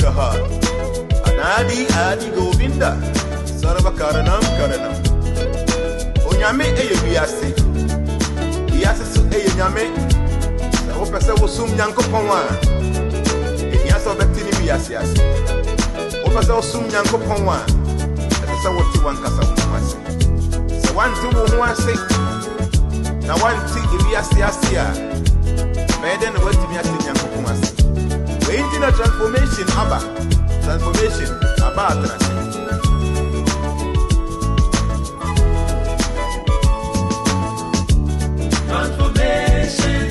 Vigraha, Adi Govinda, Sarava Karanam. Onyame Ayebiafo. Biase Ayame, the Opesa was soon Yankopon. Yes, of the Tinibias. Opesa was soon Yankopon. That's what you want Casa. So one thing won't say. Now one thing Ibiasia. Better than what you are Yankopon. Waiting a transformation, Abba. Transformation, Abba. Transformation.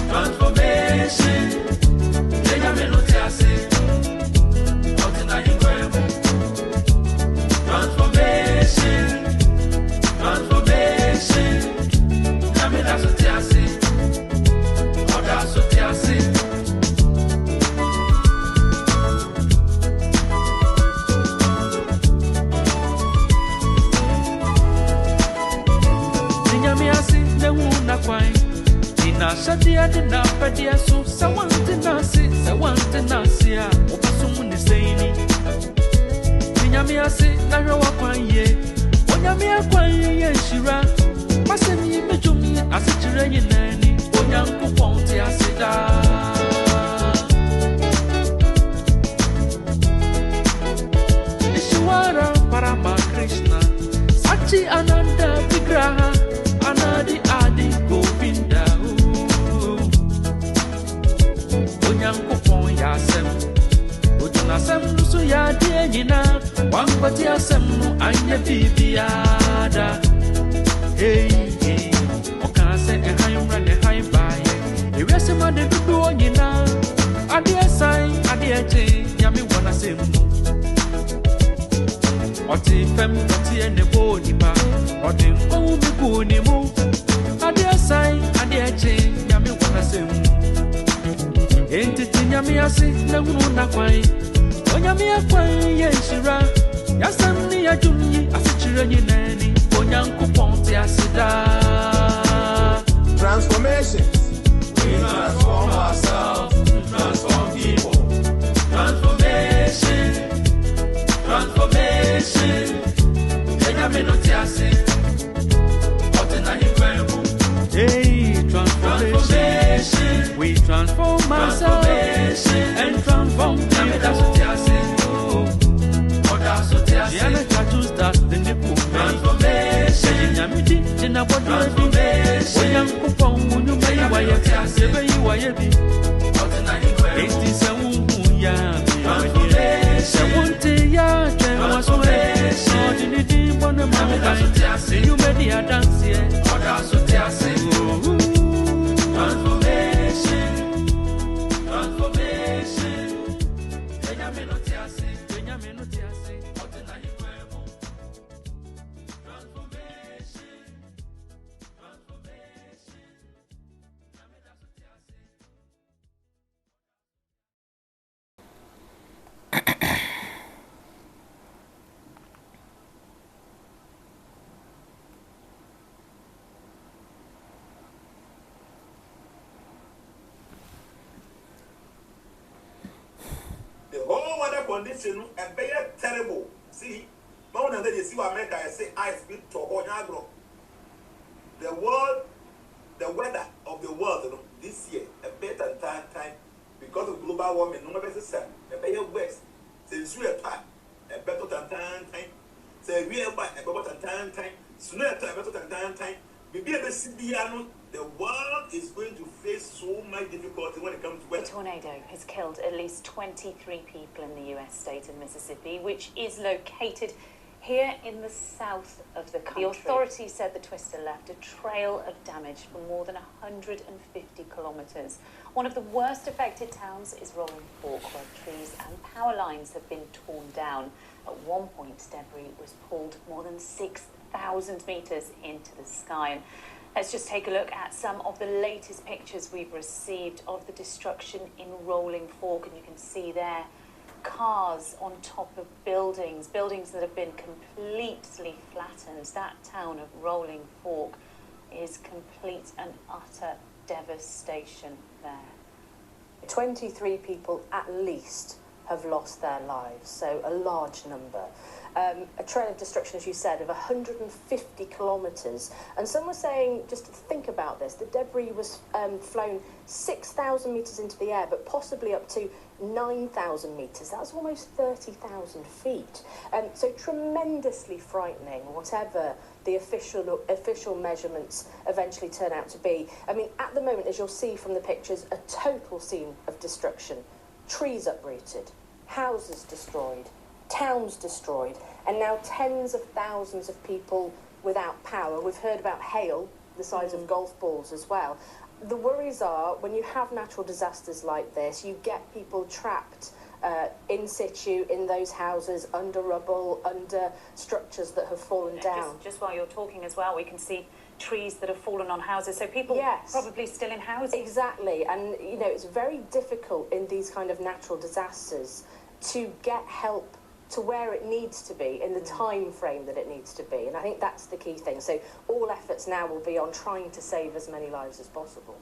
Transformation. Shadia did not pedia so someone did not see, someone did not see her, or someone is saying, Minyamia say, Narawa ye, Onyamia Quay, she ran, Massimi, Majumi, as a Chirayan nanny, Onyanko Ponte, I said, Ishwara Parama Krishna, Sachi Ananda Vigraha, Anadi Adi Govinda. Yankopon yasem Ojuna sem nusu ya diena Wampati asem no anya bibiada Hey Oka se ehayum ra ne hay baye Ewese ma de dudu onyina Ade asai ade eche nyame wona sem Oti fem oti ene bo nipa Odi nkowu mi ku ni mu Ade asai ade eche nyame wona sem Enti tinyami asi na hunu na kwai Onyami akwai yenshira Yasam ni ajumyi asichire nyineni Onyanku ponte asida Transformations. We transform ourselves to transform people. Transformation. Transformation. Yenyame no tiasi Otena himwemu. Hey, transformation. We transform ourselves and transform people. That's what I say. Oh, that's what I say. Yana tattoos that the nipple. Transformation. Transformation. Condition and very terrible. See, now and then you see what America I say ice bit to Onyagro. The world, the weather of the world, you know, this year a better time because of global warming. No matter the a better west, since we are a better time. Say we are by a better time. Sooner a better time. Maybe the CBR. The world is going to face so much difficulty when it comes to weather. The tornado has killed at least 23 people in the U.S. state of Mississippi, which is located here in the south of the country. The authorities said the twister left a trail of damage for more than 150 kilometers. One of the worst affected towns is Rolling Fork, where trees and power lines have been torn down. At one point, debris was pulled more than 6,000 meters into the sky. Let's just take a look at some of the latest pictures we've received of the destruction in Rolling Fork. And you can see there cars on top of buildings that have been completely flattened. That town of Rolling Fork is complete and utter devastation there. 23 people at least have lost their lives, so a large number. A trail of destruction, as you said, of 150 kilometres. And some were saying, just think about this, the debris was flown 6,000 metres into the air, but possibly up to 9,000 metres. That's almost 30,000 feet. So tremendously frightening, whatever the official measurements eventually turn out to be. I mean, at the moment, as you'll see from the pictures, a total scene of destruction. Trees uprooted, houses destroyed, towns destroyed, and now tens of thousands of people without power. We've heard about hail, the size of golf balls as well. The worries are, when you have natural disasters like this, you get people trapped in situ in those houses, under rubble, under structures that have fallen down. Just while you're talking as well, we can see trees that have fallen on houses, so people probably still in houses. Exactly, and you know, it's very difficult in these kind of natural disasters to get help to where it needs to be in the time frame that it needs to be, and I think that's the key thing. So all efforts now will be on trying to save as many lives as possible.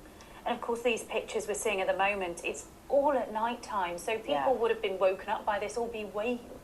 And of course, these pictures we're seeing at the moment, it's all at night time, so people would have been woken up by this or be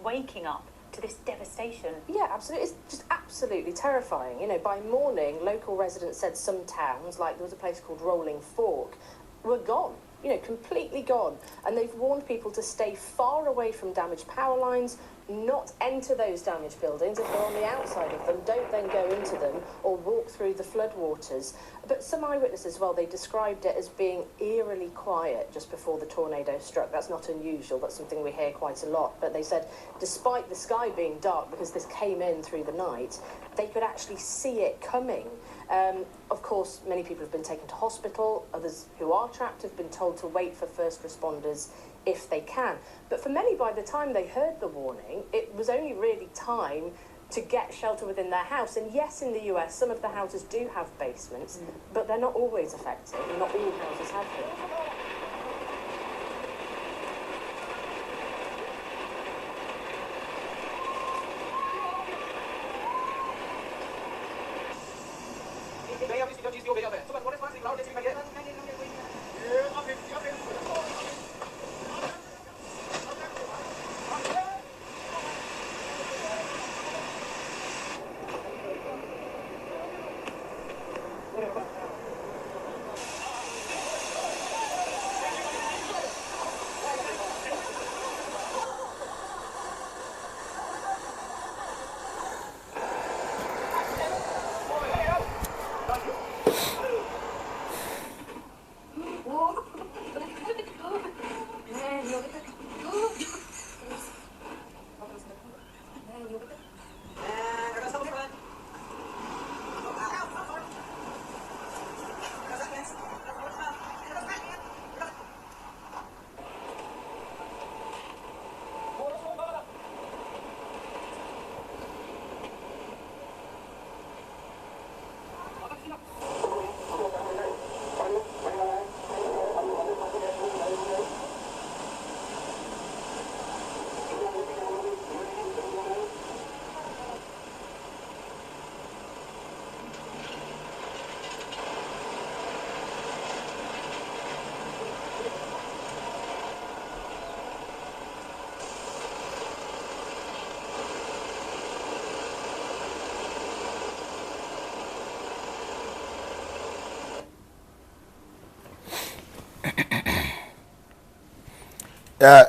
waking up to this devastation. Yeah, absolutely. It's just absolutely terrifying. You know, by morning, local residents said some towns, like there was a place called Rolling Fork, were gone. You know, completely gone. And they've warned people to stay far away from damaged power lines, not enter those damaged buildings. If they're on the outside of them, don't then go into them or walk through the floodwaters. But some eyewitnesses, well, they described it as being eerily quiet just before the tornado struck. That's not unusual. That's something we hear quite a lot. But they said, despite the sky being dark, because this came in through the night, they could actually see it coming. Of course, many people have been taken to hospital. Others who are trapped have been told to wait for first responders if they can. But for many, by the time they heard the warning, it was only really time to get shelter within their house. And yes, in the US, some of the houses do have basements, but they're not always affected, and not all houses have them.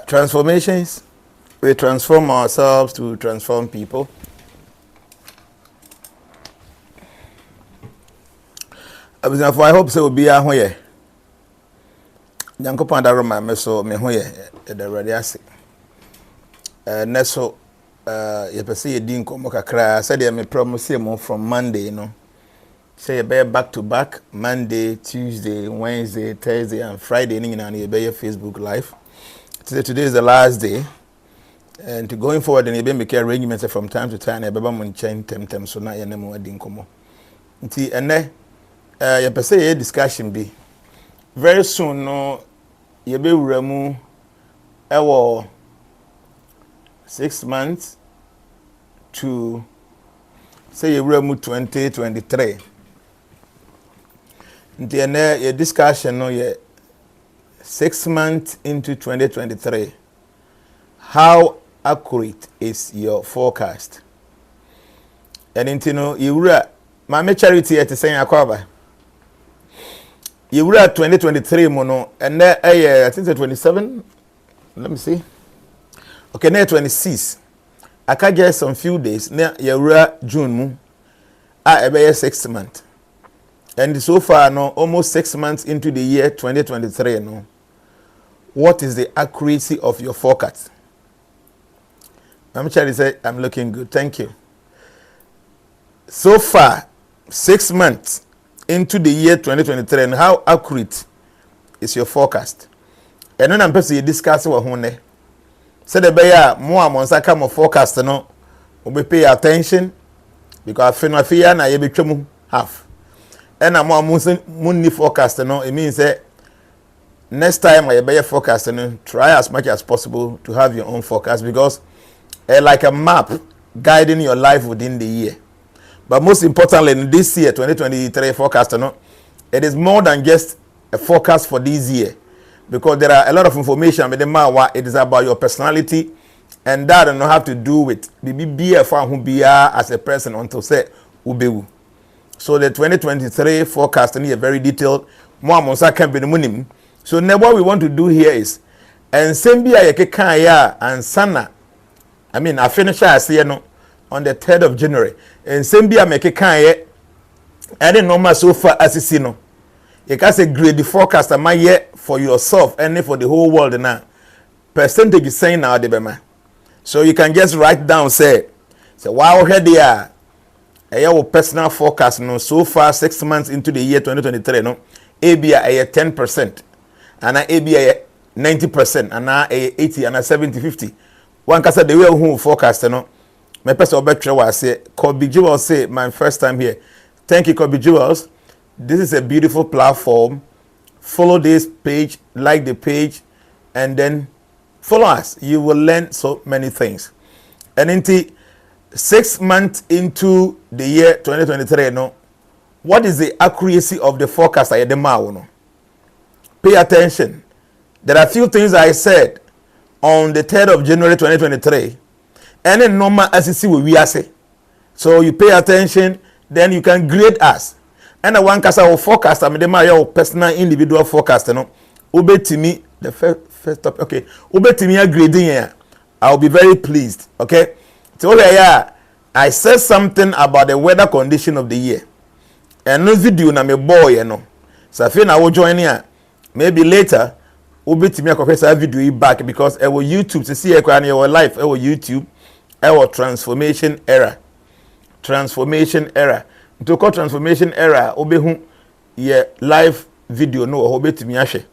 Transformations. We transform ourselves to transform people. I hope so. Be a hoye. Nyanko panda roma me so me hoye the radiasi. Neso ye pese ye din ko mo kakra said ye me promise mo from Monday, you know. Say be back to back Monday, Tuesday, Wednesday, Thursday and Friday ni na ye be your Facebook live. Today is the last day, and to going forward, and you make arrangements from time to time. Eba mo nchen tem so na ye nemo adi nkomo. Nti ene ye pese ye discussion be very soon no ye be wura mu ewo 6 months to say ye wura mu 2023. Nti ene ye discussion no ye 6 months into 2023. how accurate is your forecast? And you know, my charity at the same akwaba. You were at 2023 mono, and there I think 27. Let me see. Okay, now 26. I can get some few days. Now you were June. I be 6 months, and so far no almost 6 months into the year 2023. No, what is the accuracy of your forecast? I'm trying to say I'm looking good. Thank you. So far, 6 months into the year 2023, and how accurate is your forecast? And when I'm person discuss what hone, say the bear more months come of forecast no, we pay attention because I fear na ye betwemu half. And I'm more money forecast no, it means that next time I bear forecast no, try as much as possible to have your own forecast because like a map guiding your life within the year. But most importantly, in this year, 2023 forecast, it is more than just a forecast for this year. Because there are a lot of information, but it is about your personality, and that does not have to do with be as a person until say ubewu. So the 2023 forecast is very detailed. So now what we want to do here is, and same be and sana. I mean, I finish on the 3rd of January. And same be a make a and normal so far as you see no. You can say grade the forecast am year for yourself and for the whole world now. Percentage is saying now the bema. So you can just write down say wow here they are. Your personal forecast no so far 6 months into the year 2023 no. AB a 10% and AB a 90% and a 80 and a 70 50. One can say the way who forecast no. My person Obetre say, Kobe Jewels say, my first time here. Thank you, Kobe Jewels. This is a beautiful platform. Follow this page, like the page, and then follow us. You will learn so many things. And into 6 months into the year 2023, no, what is the accuracy of the forecast? Pay attention. There are a few things I said on the 3rd of January 2023. Any normal SEC we say. So you pay attention, then you can grade us. And the one case our forecast, I mean the personal individual forecast, no. Ube to me the first topic. Okay. Ube to me a grading here. I'll be very pleased. Okay. So yeah, I said something about the weather condition of the year. And no video na me boy, you know. So I feel I will join here. Maybe later, Ube to me a professor video back because I will YouTube to see your life. I will YouTube. Our transformation era. Transformation era. To call transformation era, obehu ye live video no obetimi ahwe.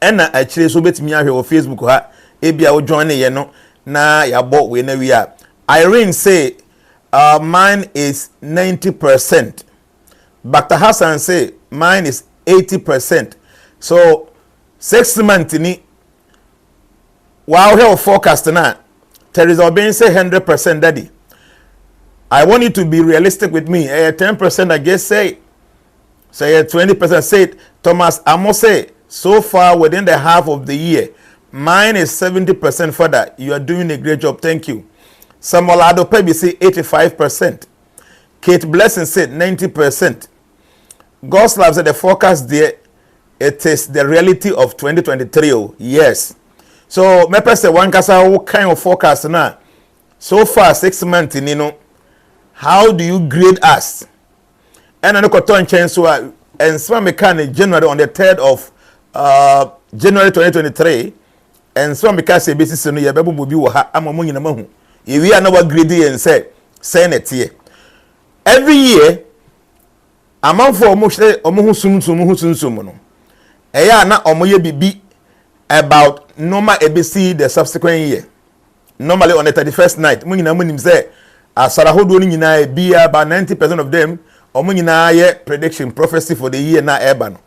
Ena actually so betimi ahwe on Facebook ha ebia wo join ye no na ya bo we na wi a. Irene say mine is 90%. Dr. Hassan say mine is 80%. So 6 months ni wow here forecast na Teresa Obin say 100% daddy. I want you to be realistic with me. 10% I guess say 20% say it. Thomas Amo say so far within the half of the year. Mine is 70% further. You are doing a great job. Thank you. Samuel Adopebi say 85%. Kate Blessing said 90%. God's love said the forecast there, it is the reality of 2023. Oh, yes. So, me say one kasa what kind of forecast now? So far 6 months in how do you grade us? And I know cotton change so and some mechanic January on the 3rd of January 2023 and some because say basis no ye bebo bobi wo ha amamu nyina mahu. We are now grading and say it here. Every year amount for omo sum no. Eya na omo ye bibi about normal ABC the subsequent year. Normally on the 31st night, munim say asarahodo ni nyina be about 90% of them omo nyina ye prediction prophecy for the year na eba no.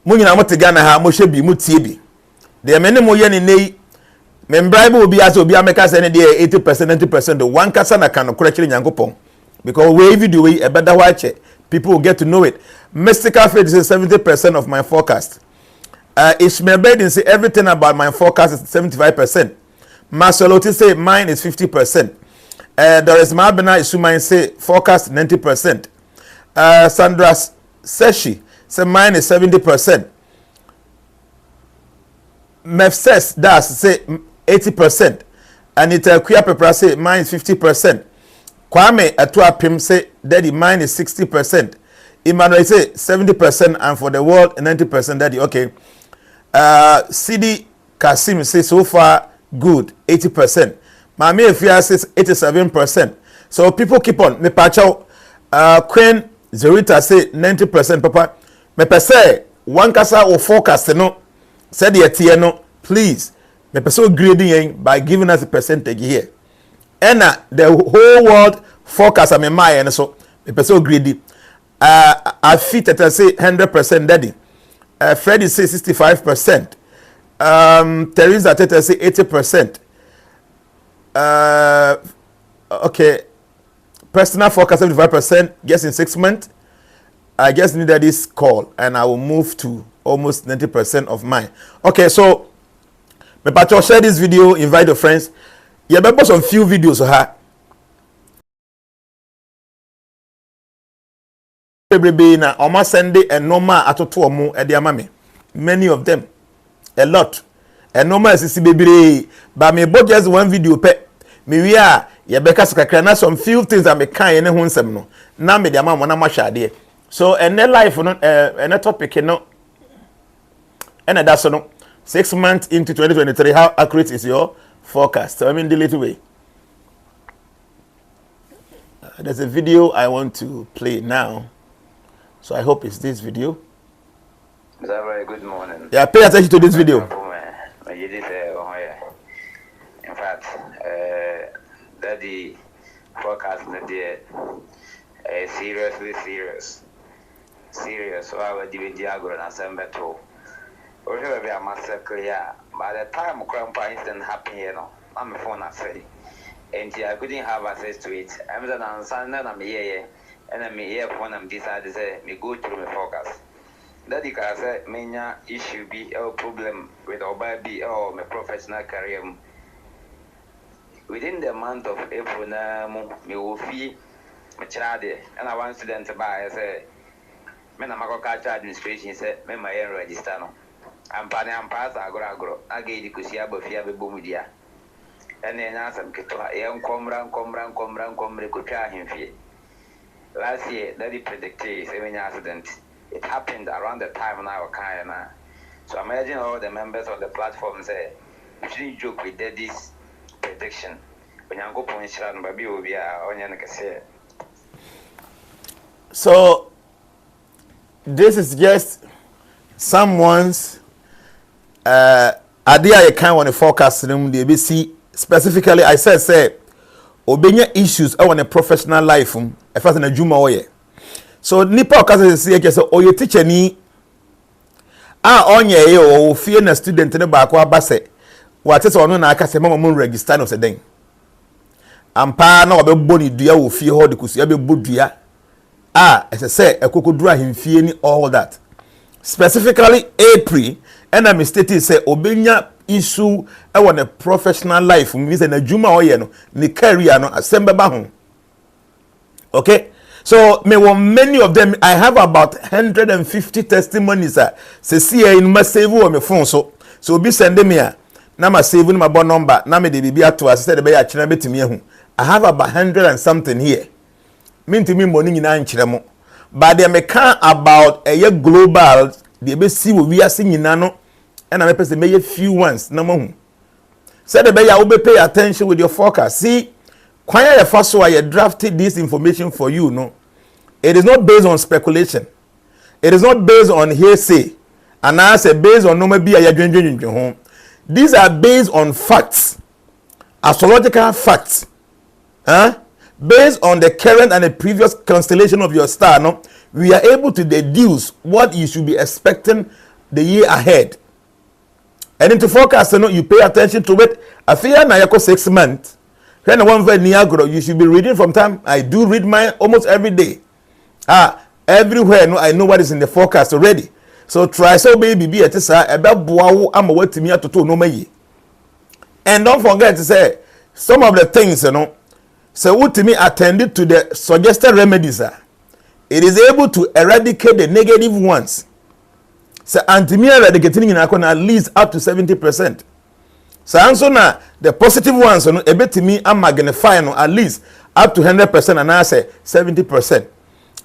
Munyina motegana ha mo hwe bi mutie bi. The many mo ye ne nei membraibe obi as obi ameka say ne dey 80% 90% the one kasa na kan okura kire nyankopon because we video we e people will get to know it. Mystical faith is 70% of my forecast. Ishmael Bedin say everything about my forecast is 75%. Masoloti say mine is 50%. Doris Mabena Isumine say forecast 90%. Sandra Seshi say mine is 70%. Mefses Das say 80%. Anita Kuya say mine is 50%. Kwame Atuapim say daddy mine is 60%. Emmanuel say 70% and for the world 90% daddy. Okay. CD Kasim say so far good 80%. Mami Efia says 87%. So people keep on. Me pacho Queen Zerita say 90%. Papa me say one kasa or forecast no said the no please me so grading by giving us a percentage here. And the whole world forecast am my and so me so greedy. I fit at say 100% daddy. Freddie say 65%. Teresa Teta say 80%. Okay. Personal forecast 75%. Guess in 6 months. I just needed this call and I will move to almost 90% of mine. Okay, so me patcho share this video, invite your friends. You remember some few videos of her. Na Oma Sunday and normal atoto omo e dia mame. Many of them. A lot. And normal is baby. But me bought just one video pe. Me we are ye beka sakakra na some few things that me kan ene ho nsem no. Na me dia mama na mahade. So and life no and topic no. And that's no 6 months into 2023 how accurate is your forecast? So I mean delete away. There's a video I want to play now. So I hope it's this video. Very good morning. Yeah, pay attention to this video. In fact, that the forecast is seriously serious. So I will give the agro and assemble too. Or should be a massacre here. By the time Grandpa incident happened, you know, I'm a phone I say. And I couldn't have access to it. I'm the answer, and I'm here. And I'm here when I'm decided to say, me go through my focus. That you can say, many issue be a problem with our baby or my professional career. Within the month of April, me will fee my child, and I want student to buy. I say, me na mako culture administration say, me my register no. I'm planning and pass agro. I get the kusia bofia be bumudia. And then answer me to a young comran kucha him fee. Last year, that he predicted 7 accident. It happened around the time now, Kayana. So imagine all the members of the platform say, you shouldn't joke with this prediction. When you go point Sharon, baby will be a onion. So this is just someone's idea. You can't want to forecast them. The ABC specifically, I said, say. Obenya issues on a professional life if as na juma oye so nipa okase se say oyo teacher ni onye ye o fie na student ne ba ko abase wa tese ono na aka se mama mun register no se den ampa na obebbo ni dua wo fie ho de kusia bebbo dua ese se ekokoduru ahemfie ni all that specifically April and I mistake say obenya issue I want a professional life means na juma oye no ni career no asembe ba ho. Okay, so me want many of them. I have about 150 testimonies say see in my save on my phone so be send me na ma save my phone number na me de bibia to as said be ya kire betimi hu. I have about 100 and something here minti me money nyina nkire mo but they me can about a global they be see we are seeing nyina and I person may few ones no more. Said the you will pay attention with your forecast. See, why the first why you drafted this information for you, no? It is not based on speculation. It is not based on hearsay. And I say based on no maybe a home. These are based on facts, astrological facts. Based on the current and the previous constellation of your star, no, we are able to deduce what you should be expecting the year ahead. And into forecast, you pay attention to it. I feel na yako 6 months. When one very near you should be reading from time. I do read mine almost every day. Everywhere, no, I know what is in the forecast already. So try so baby be at sa ebe boa ama watimi atoto no mayi. And don't forget to say some of the things, you know, so watimi attended to the suggested remedies. It is able to eradicate the negative ones. So antimi eradicating in at least up to 70%. So also now the positive ones, you know, ebetimi am magnify no at least up to 100% and I say 70%.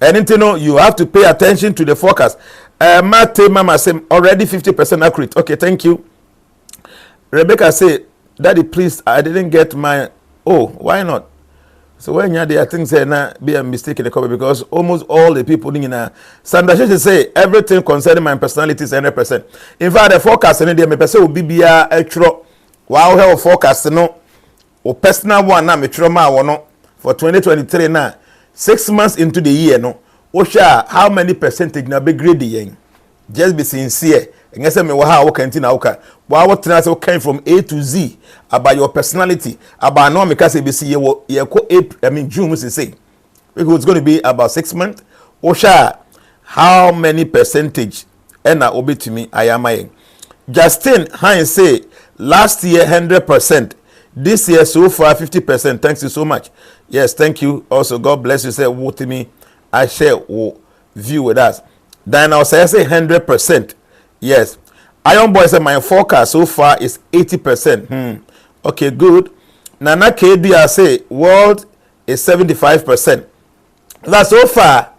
And you know you have to pay attention to the forecast. Mama say already 50% accurate. Okay, thank you. Rebecca say, Daddy, please, I didn't get my. Oh, why not? So when you're there, I think say na be a mistake in the copy because almost all the people in Sandra should say everything concerning my personality is 100%. In fact, the forecast in there, my person will be extra. Wow, have forecast no. O personal one na me trauma no for 2023 now. 6 months into the year no. Osha how many percentage na be grade yen. Just be sincere. And say me wa ha wo kanti na wo ka. Wa wo tena say came from A to Z about your personality. About no me ka say be see ye ko June must say. Because it's going to be about 6 months. Osha how many percentage na obi to me ayama. Justin Hines say last year 100%. This year so far 50%. Thanks you so much. Yes, thank you. Also, God bless you. Say what to me. I share view with us. Then I'll say 100%. Yes. Iron Boy said my forecast so far is 80%. Okay, good. Nana KD I say world is 75%. That's so far.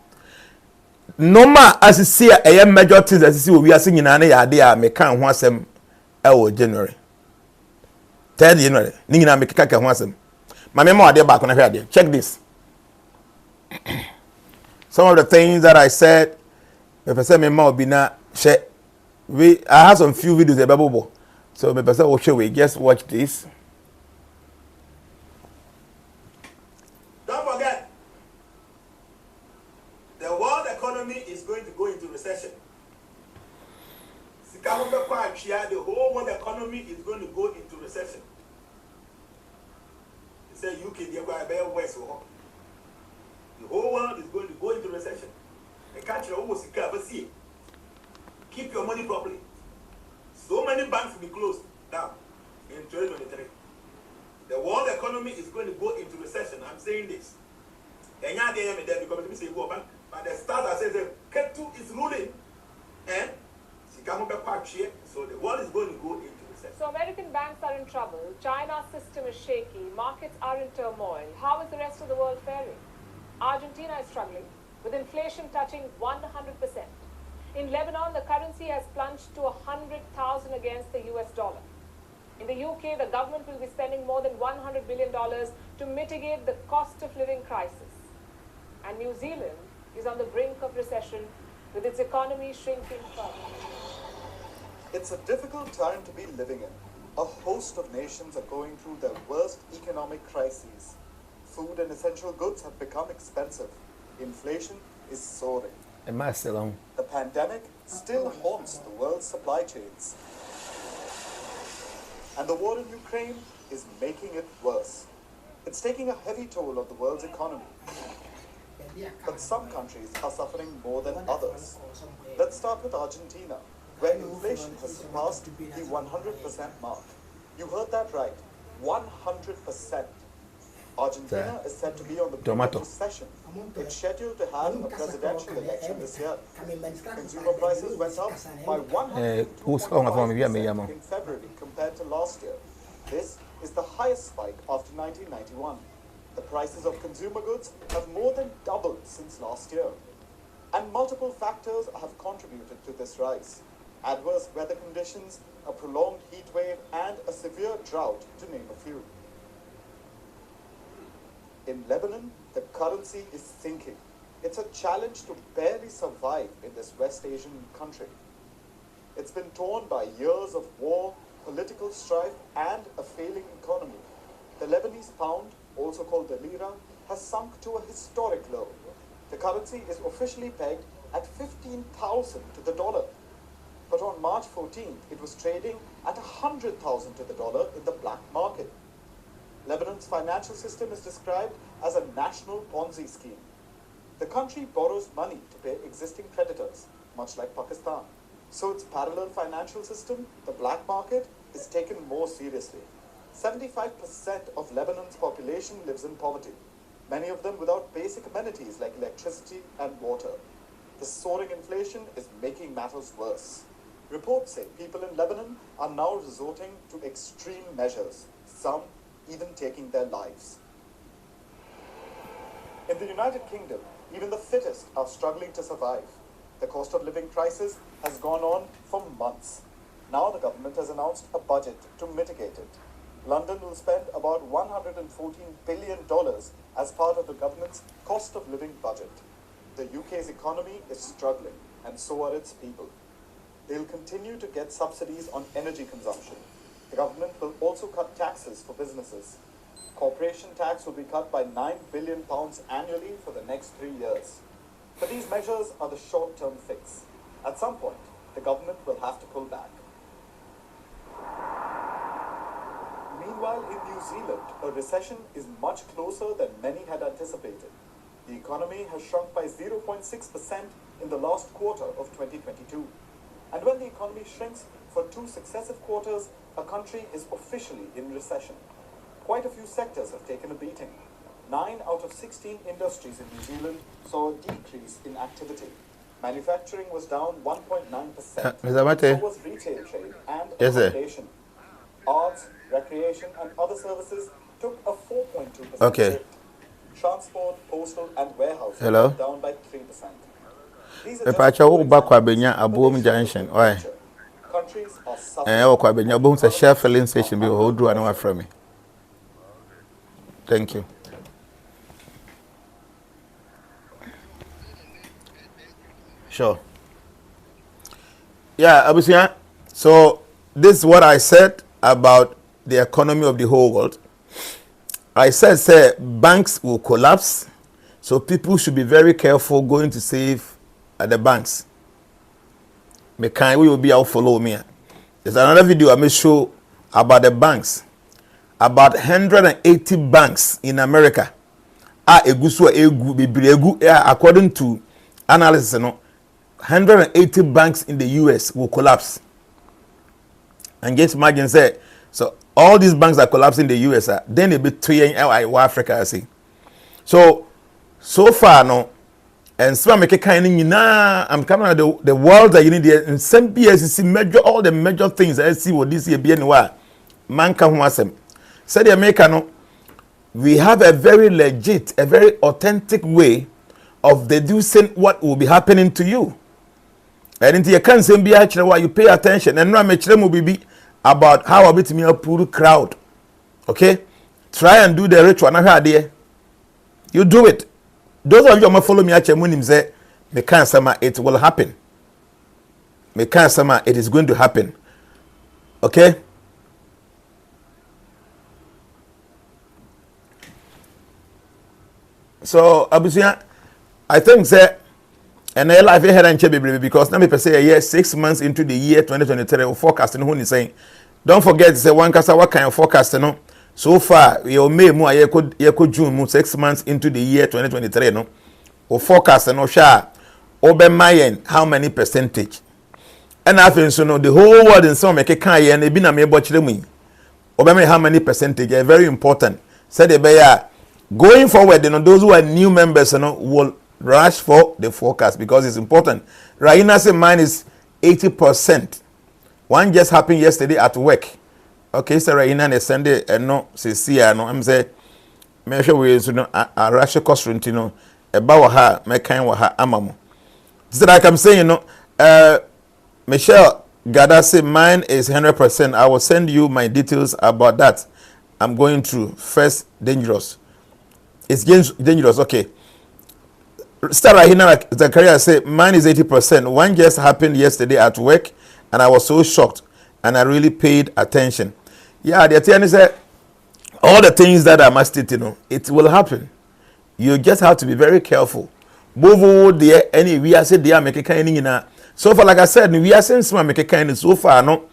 Normal as you see a major things as you see we are singing an idea me can wasem January. 3rd January. Ningina me kaka wasem. My memo are there back on here. Check this. Some of the things that I said, if I say memo be na share. I have some few videos about Bobo. So my person will show we just watch this. Don't forget, the world economy is going to go into recession. The whole world economy is going to go into recession. Say UK, the whole world is going to go into recession. The country almost see. Keep your money properly. So many banks will be closed down in 2023. The world economy is going to go into recession. I'm saying this. But the stars are saying Ketu is ruling. And so the world is going to go into recession. So American banks are in trouble. China's system is shaky. Markets are in turmoil. How is the rest of the world faring? Argentina is struggling with inflation touching 100%. In Lebanon, the currency has plunged to 100,000 against the US dollar. In the UK, the government will be spending more than $100 billion to mitigate the cost of living crisis. And New Zealand is on the brink of recession with its economy shrinking further. It's a difficult time to be living in. A host of nations are going through their worst economic crises. Food and essential goods have become expensive. Inflation is soaring. The pandemic still haunts the world's supply chains. And the war in Ukraine is making it worse. It's taking a heavy toll on the world's economy. But some countries are suffering more than others. Let's start with Argentina, where inflation has surpassed the 100% mark. You heard that right, 100%. Argentina is said to be on the brink of recession. It's scheduled to have a presidential election this year. Consumer prices went up by 102.5% in February compared to last year. This is the highest spike after 1991. The prices of consumer goods have more than doubled since last year. And multiple factors have contributed to this rise. Adverse weather conditions, a prolonged heat wave, and a severe drought, to name a few. In Lebanon, the currency is sinking. It's a challenge to barely survive in this West Asian country. It's been torn by years of war, political strife, and a failing economy. The Lebanese pound, also called the lira, has sunk to a historic low. The currency is officially pegged at 15,000 to the dollar. But on March 14th, it was trading at 100,000 to the dollar in the black market. Lebanon's financial system is described as a national Ponzi scheme. The country borrows money to pay existing creditors, much like Pakistan. So its parallel financial system, the black market, is taken more seriously. 75% of Lebanon's population lives in poverty, many of them without basic amenities like electricity and water. The soaring inflation is making matters worse. Reports say people in Lebanon are now resorting to extreme measures, some even taking their lives. In the United Kingdom, even the fittest are struggling to survive. The cost of living crisis has gone on for months. Now the government has announced a budget to mitigate it. London will spend about $114 billion as part of the government's cost of living budget. The UK's economy is struggling, and so are its people. They'll continue to get subsidies on energy consumption. The government will also cut taxes for businesses. Corporation tax will be cut by £9 billion annually for the next 3 years. But these measures are the short-term fix. At some point, the government will have to pull back. Meanwhile, in New Zealand, a recession is much closer than many had anticipated. The economy has shrunk by 0.6% in the last quarter of 2022. And when the economy shrinks for 2 successive quarters, a country is officially in recession. Quite a few sectors have taken a beating. 9 out of 16 industries in New Zealand saw a decrease in activity. Manufacturing was down 1.9%. So was retail trade and accommodation. Arts, recreation and other services took a 4.2% hit. Transport, postal and warehousing were down by 3%. These are just Junction. Why? Countries are suffering. Share filling station. Thank you. Sure. Yeah, Abusia. So this is what I said about the economy of the whole world. I said, banks will collapse, so people should be very careful going to save at the banks. We will be out follow me. There's another video I may show about the banks. About 180 banks in America are according to analysis, 180 banks in the US will collapse. And just imagine say, so all these banks are collapsing in the US, then they be trading Africa, I see. So far no, and some make kind I'm coming at the world that you need there, and some BSC measure all the major things I see what this year be anywhere. Man can wasem. Said the American, we have a very legit, a very authentic way of deducing what will be happening to you. And into you can't say be actually why you pay attention. And now make will be about how a bit me a poor crowd. Okay? Try and do the ritual. You do it. Those of you who follow me actually when him say, me can't say it will happen. Me can't say it is going to happen. Okay? So Abusia, I think that and I life ahead and check because let me say a year 6 months into the year 2023 forecasting who is saying don't forget to say one kasa what kind of forecast no so far we may more ye could June 6 months into the year 2023 no or forecast no sha obe mayen how many percentage and I think so no the whole world in some make kan ye na bi na me bochire mu obe me how many percentage is very important said the bear going forward, those who are new members, will rush for the forecast because it's important. Raina said mine is 80%. One just happened yesterday at work. Okay, so Raina is Sunday and no, see, I'm saying, make sure we a rush cost rent, about her, make kind of her amamu. So like I'm saying, Michelle Gada said mine is 100%. I will send you my details about that. I'm going through first dangerous. It's dangerous, okay. Star Rahina Zakaria said, mine is 80%. One just happened yesterday at work, and I was so shocked, and I really paid attention. Yeah, the attorney said, all the things that I must it will happen. You just have to be very careful. Bovo there, any we are said they are making kind of so far, like I said, we are saying some make kind so far, no,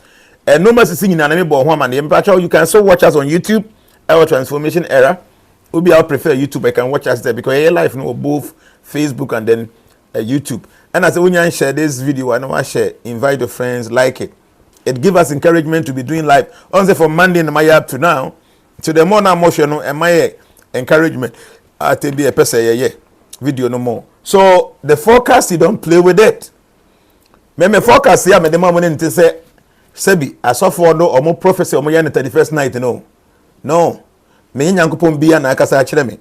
and no much singing an enemy, but you can still watch us on YouTube, our transformation era. Maybe I'll prefer YouTube. I can watch us there because your life, both Facebook and then YouTube. And as when you share this video, and I share, invite your friends, like it. It gives us encouragement to be doing live. Only from Monday in my up to now, to the more emotional and my encouragement. I tell be a person, video no more. So the forecast, you don't play with it. Me forecast here, me the moment to say, Sebi, I saw for no or more prophecy or more than 31st night, no. Me nyankopon bia na akasa akire me.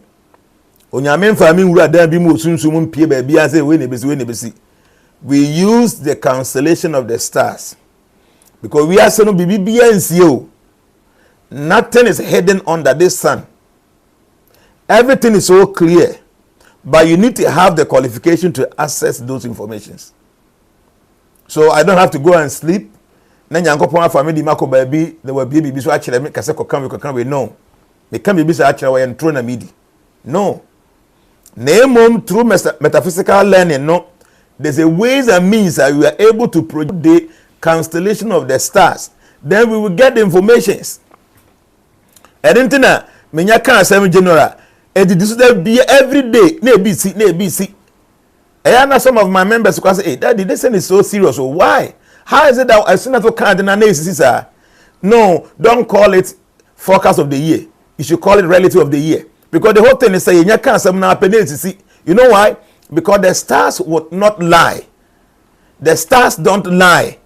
Onyame mfa me wura da bi mu sunsun mpie ba bia say we nebesi. We use the constellation of the stars. Because we are saying bibia nsie. Nothing is hidden under this sun. Everything is so clear. But you need to have the qualification to access those informations. So I don't have to go and sleep. Na nyankopon afa me di mako ba bi there will be bibi so akire me kase kokan we no. Me can be sa akire we entro na midi. No. Name through metaphysical learning, no. There's a ways and means that we are able to project the constellation of the stars. Then we will get the informations. Edentina, menya kan 7 general. This be every day. Na ABC. And some of my members because hey, Daddy, this thing is so serious. So why? How is it that as soon as you can't deny no, don't call it forecast of the year. You should call it relative of the year. Because the whole thing is saying you can't see. You know why? Because the stars would not lie. The stars don't lie.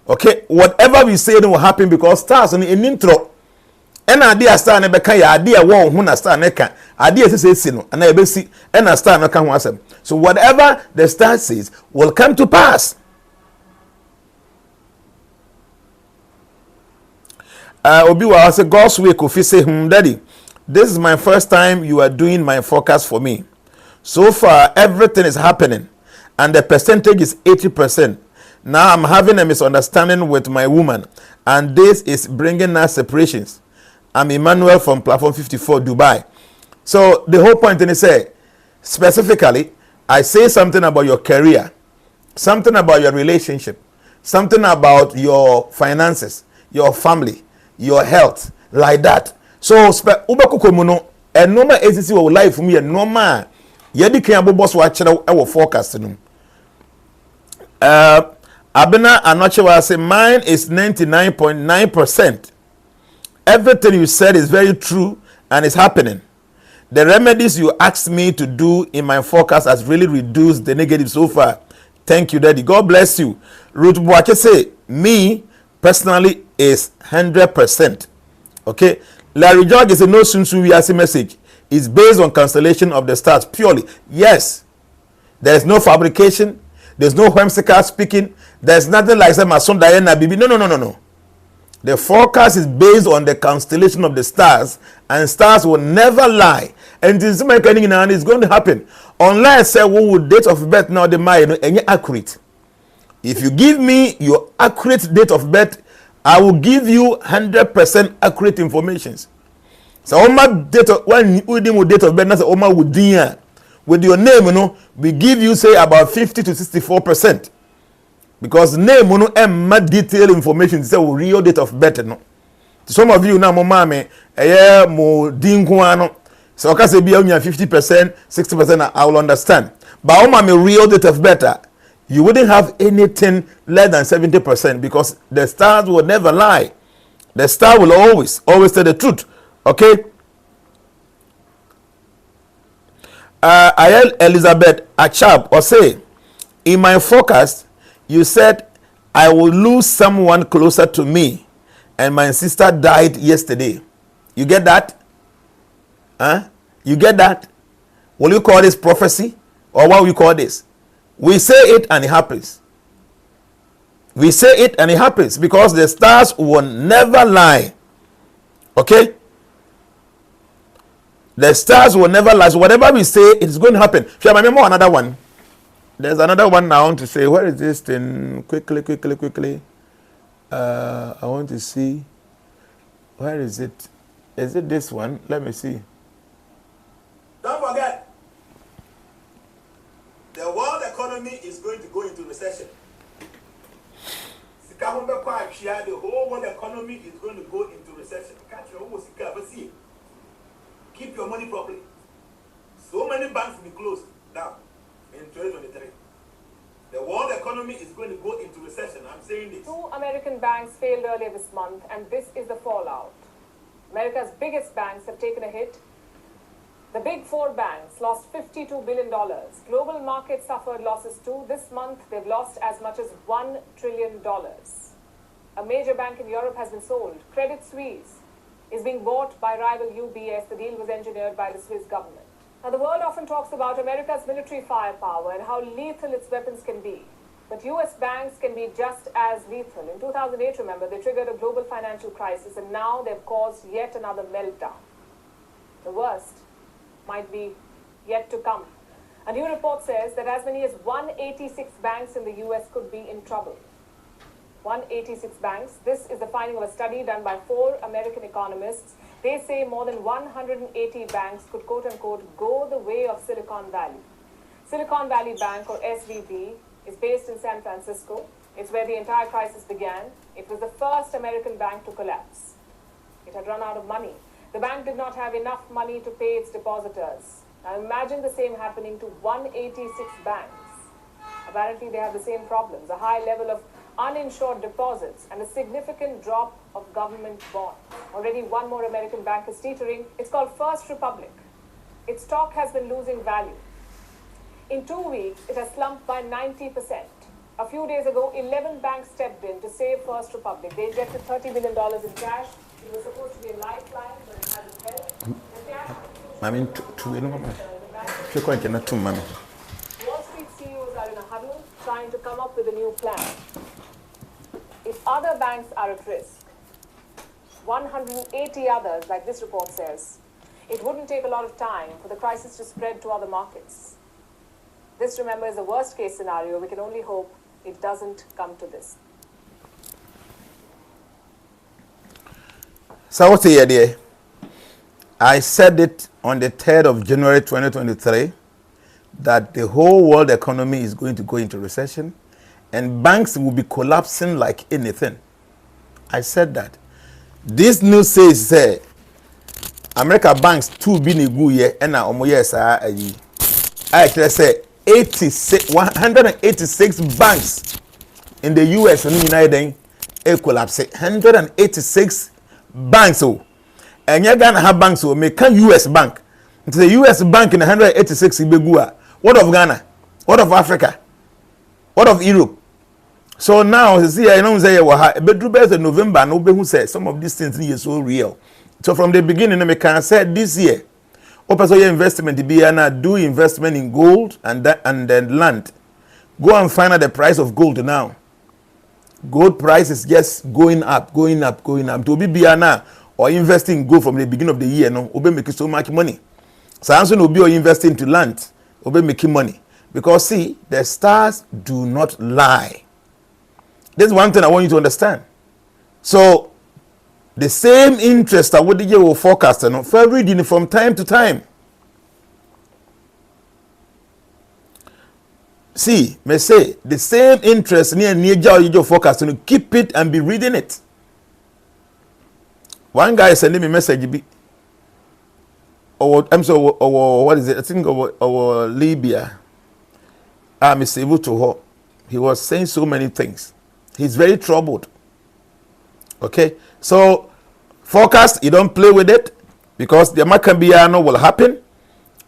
Okay? Whatever we say will happen because stars in intro. And idea star ne beka ya idea wo hu na star ne ka. Idea say no. And na see and a star no ka ho asem. So whatever the star says will come to pass. Obi wa say God's way kofi say daddy, this is my first time you are doing my forecast for me. So far everything is happening and the percentage is 80%. Now I'm having a misunderstanding with my woman and this is bringing us separations. I'm Emmanuel from platform 54 Dubai. So the whole point is say specifically I say something about your career, something about your relationship, something about your finances, your family, your health, like that. So ubakukomuno and normal agency of life for me and normal yedi kan boss wa kire e forecast no. Abena anoche wa say mine is 99.9%. Everything you said is very true and it's happening. The remedies you asked me to do in my forecast has really reduced the negative so far. Thank you, Daddy. God bless you. Ruth Boache say me personally is 100%. Okay. Larry George is a no sunsu we as message. It's based on constellation of the stars purely. Yes. There is no fabrication. There's no whimsical speaking. There's nothing like say Mason Diana Bibi. No. The forecast is based on the constellation of the stars, and stars will never lie. And this is going to happen unless say what would date of birth now the mind any accurate. If you give me your accurate date of birth, I will give you 100% accurate information. So Oma date of when we deal with date of birth, that's Oma would deal with your name, we give you say about 50 to 64%. Because name detailed information say real date of birth no. Some of you now mo mame mo dinkuano. So okay say be 50%, 60% I will understand. But me real date of birth, you wouldn't have anything less than 70% because the stars will never lie. The star will always tell the truth. Okay? Ayel Elizabeth Achab or say in my forecast you said I will lose someone closer to me and my sister died yesterday. You get that? Huh? You get that? Will you call this prophecy or what we call this? We say it and it happens. We say it and it happens because the stars will never lie. Okay? The stars will never lie. So whatever we say, it is going to happen. Shall I remember another one? There's another one now I want to say. Where is this thing? Quickly. I want to see. Where is it? Is it this one? Let me see. Don't forget, the world economy is going to go into recession. The whole world economy is going to go into recession. Keep your money properly. So many banks will be closed now in 2020. economy is going to go into recession. I'm saying this. 2 American banks failed earlier this month, and this is the fallout. America's biggest banks have taken a hit. The big 4 banks lost $52 billion. Global markets suffered losses too. This month, they've lost as much as $1 trillion. A major bank in Europe has been sold. Credit Suisse is being bought by rival UBS. The deal was engineered by the Swiss government. Now, the world often talks about America's military firepower and how lethal its weapons can be. But US banks can be just as lethal. In 2008, remember, they triggered a global financial crisis, and now they've caused yet another meltdown. The worst might be yet to come. A new report says that as many as 186 banks in the US could be in trouble. 186 banks. This is the finding of a study done by 4 American economists. They say more than 180 banks could, quote-unquote, go the way of Silicon Valley. Silicon Valley Bank, or SVB, is based in San Francisco. It's where the entire crisis began. It was the first American bank to collapse. It had run out of money. The bank did not have enough money to pay its depositors. Now imagine the same happening to 186 banks. Apparently they have the same problems, a high level of uninsured deposits and a significant drop of government bonds. Already one more American bank is teetering. It's called First Republic. Its stock has been losing value. In 2 weeks, it has slumped by 90%. A few days ago, 11 banks stepped in to save First Republic. They injected $30 billion in cash. It was supposed to be a lifeline, but it hasn't helped. Wall Street CEOs are in a huddle trying to come up with a new plan. If other banks are at risk, 180 others, like this report says, it wouldn't take a lot of time for the crisis to spread to other markets. This, remember, is the worst case scenario. We can only hope it doesn't come to this. So what's the idea? I said it on the 3rd of January 2023 that the whole world economy is going to go into recession and banks will be collapsing like anything. I said that. This news says America banks too been a good year and now yes I actually say 186 banks in the US and United collapse. 186 banks and you're gonna have banks make a US bank. It's the US bank in 186 Ibegua. What of Ghana? What of Africa? What of Europe? So now see I know say bedru November no be who say some of these things are so real. So from the beginning I can say this year open your investment be do investment in gold and then land. Go and find out the price of gold now. Gold price is just going up. To be now or investing in gold from the beginning of the year, no, obe making so much money. So also no be or investing into land, obe making money. Because see, the stars do not lie. This is one thing I want you to understand. So the same interest that what the year will forecast, no, for reading from time to time. See, may say the same interest near your forecast, you know, keep it and be reading it. One guy sending me a message, I'm sorry, what is it? I think our Libya. I'm able to her. He was saying so many things. He's very troubled. Okay, so forecast, you don't play with it because the Macambiano will happen.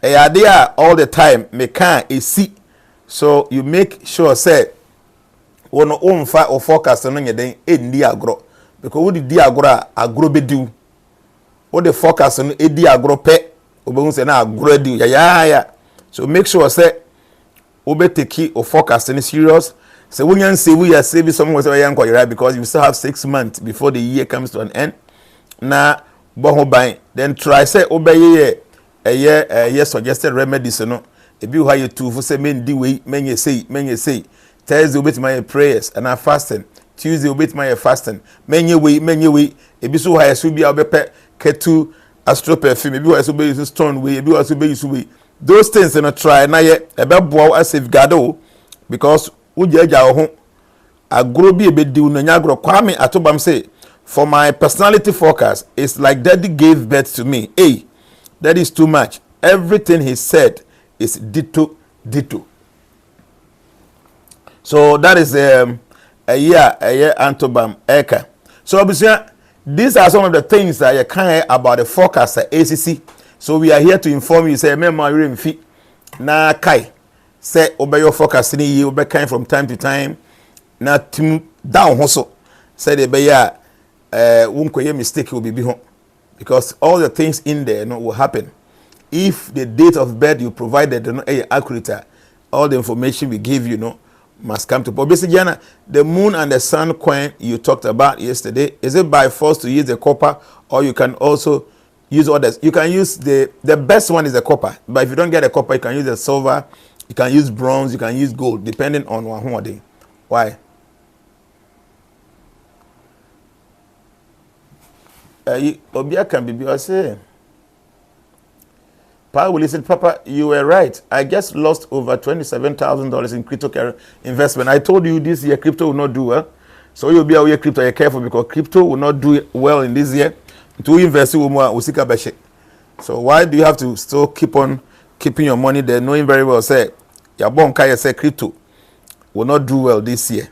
They are there all the time. Mekan is see. So you make sure say one own fire or forecast on your day in the agro because what the agro be do what the forecast on the agro pay obe say na agro do ya so make sure say obe take or forecast any serious so when you say we are saving someone was right because you still have 6 months before the year comes to an end na boho buy then try say obey a year suggested remedies no ebi who you two for say men di way men you say Thursday obet my prayers and I fasting Tuesday obet my fasting men you way ebi so high so bia obepe ketu astro perfume ebi who so be use stone way ebi who so be use way those things no try na ye ebe boa as safeguard o because ujeja ho agro bi ebe di no nya agro kwame atobam say for my personality forecast it's like daddy gave birth to me that is too much. Everything he said is ditto. So that is a year Antobam Eka. So obviously, these are some of the things that you can hear about the forecast at ACC. So we are here to inform you. Say, "Member, you remfi na kai." Say, "Obey your forecast ni you obey kind from time to time." Na tim down also. Say the beya won't mistake will be home because all the things in there will happen. If the date of birth you provided accurate, all the information we give must come to. But basically, Jana, the moon and the sun coin you talked about yesterday, is it by force to use the copper, or you can also use others? You can use the best one is the copper, but if you don't get the copper, you can use the silver, you can use bronze, you can use gold, depending on one day. Why? Obia can be say. Pa will listen, Papa, you were right. I just lost over $27,000 in crypto investment. I told you this year crypto will not do well. So you'll be aware crypto, you're careful because crypto will not do well in this year. To invest in more usika beshe. So why do you have to still keep on keeping your money there, knowing very well say your bon kaya say crypto will not do well this year?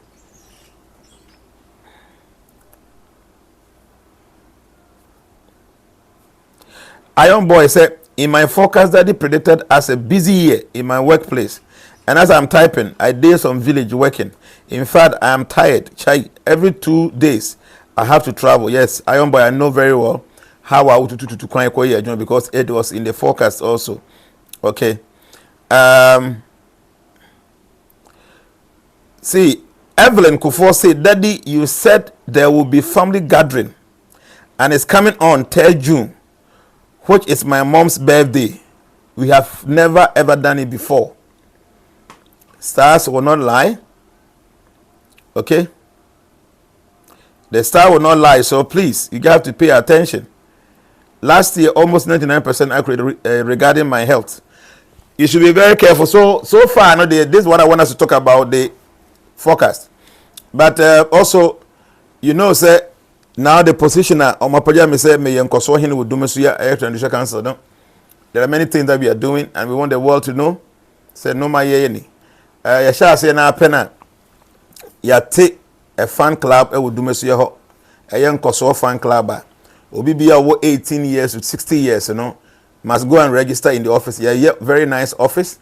Iron Boy said, in my forecast, Daddy predicted as a busy year in my workplace. And as I'm typing, I did some village working. In fact, I am tired. Chai, every 2 days, I have to travel. Yes, Iron Boy, I know very well how I would to Kwanye because it was in the forecast also. Okay. See, Evelyn Kufuor said, Daddy, you said there will be family gathering. And it's coming on 3rd June. Which is my mom's birthday. We have never ever done it before. Stars will not lie. Okay? The star will not lie, so please, you have to pay attention. Last year, almost 99% accurate regarding my health. You should be very careful. So far, this is what I want us to talk about, the forecast. But also, say, now the positioner on my pajama say me yankoso hin would do me suya transition council. No, there are many things that we are doing, and we want the world to know. Say no my yeni. Ya sha say na pena. Ya take a fan club would do me suya ho. A yankoso fan club. Obi be 18 years to 60 years, must go and register in the office. Yeah, very nice office.